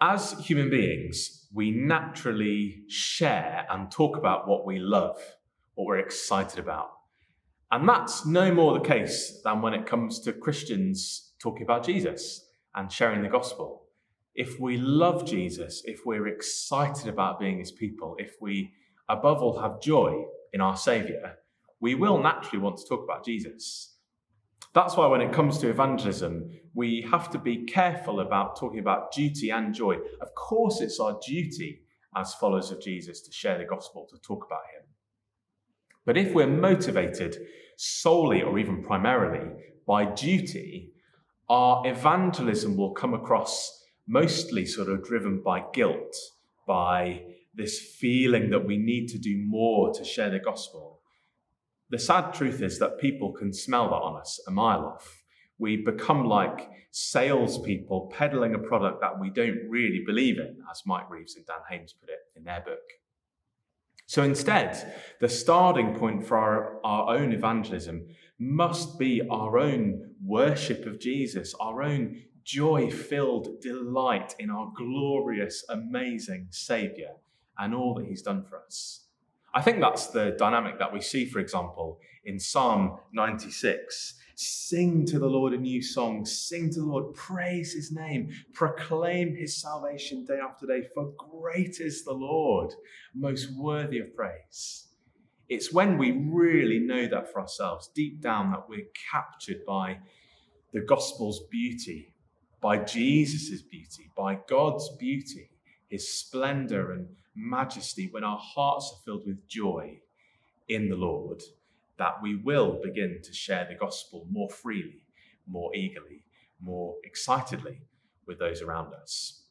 As human beings, we naturally share and talk about what we love, what we're excited about. And that's no more the case than when it comes to Christians talking about Jesus and sharing the gospel. If we love Jesus, if we're excited about being his people, if we above all have joy in our Saviour, we will naturally want to talk about Jesus. That's why when it comes to evangelism, we have to be careful about talking about duty and joy. Of course, it's our duty as followers of Jesus to share the gospel, to talk about him. But if we're motivated solely or even primarily by duty, our evangelism will come across mostly sort of driven by guilt, by this feeling that we need to do more to share the gospel. The sad truth is that people can smell that on us a mile off. We become like salespeople peddling a product that we don't really believe in, as Mike Reeves and Dan Hames put it in their book. So instead, the starting point for our own evangelism must be our own worship of Jesus, our own joy-filled delight in our glorious, amazing Saviour and all that he's done for us. I think that's the dynamic that we see, for example, in Psalm 96. Sing to the Lord a new song, sing to the Lord, praise his name, proclaim his salvation day after day, for great is the Lord, most worthy of praise. It's when we really know that for ourselves, deep down, that we're captured by the gospel's beauty, by Jesus' beauty, by God's beauty, his splendour and majesty, when our hearts are filled with joy in the Lord, that we will begin to share the gospel more freely, more eagerly, more excitedly with those around us.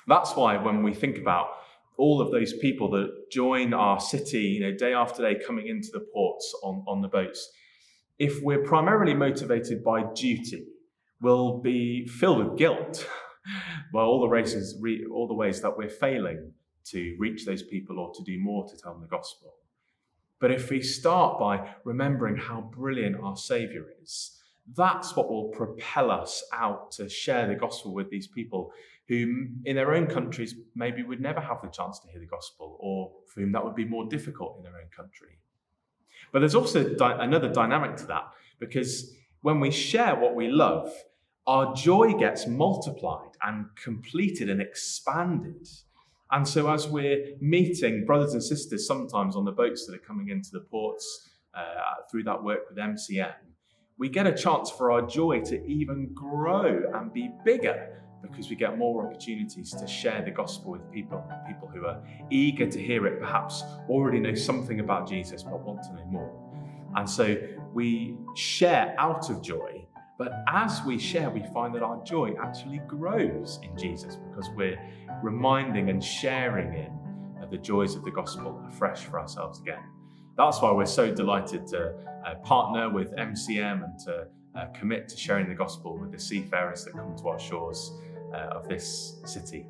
That's why when we think about all of those people that join our city, day after day, coming into the ports on the boats, if we're primarily motivated by duty, we'll be filled with guilt by all the ways that we're failing to reach those people or to do more to tell them the gospel. But if we start by remembering how brilliant our Saviour is, that's what will propel us out to share the gospel with these people who in their own countries maybe would never have the chance to hear the gospel, or for whom that would be more difficult in their own country. But there's also another dynamic to that, because when we share what we love, our joy gets multiplied and completed and expanded. And so as we're meeting brothers and sisters sometimes on the boats that are coming into the ports through that work with MCM, we get a chance for our joy to even grow and be bigger, because we get more opportunities to share the gospel with people who are eager to hear it, perhaps already know something about Jesus but want to know more. And so we share out of joy. But as we share, we find that our joy actually grows in Jesus, because we're reminding and sharing in the joys of the gospel afresh for ourselves again. That's why we're so delighted to partner with MCM and to commit to sharing the gospel with the seafarers that come to our shores of this city.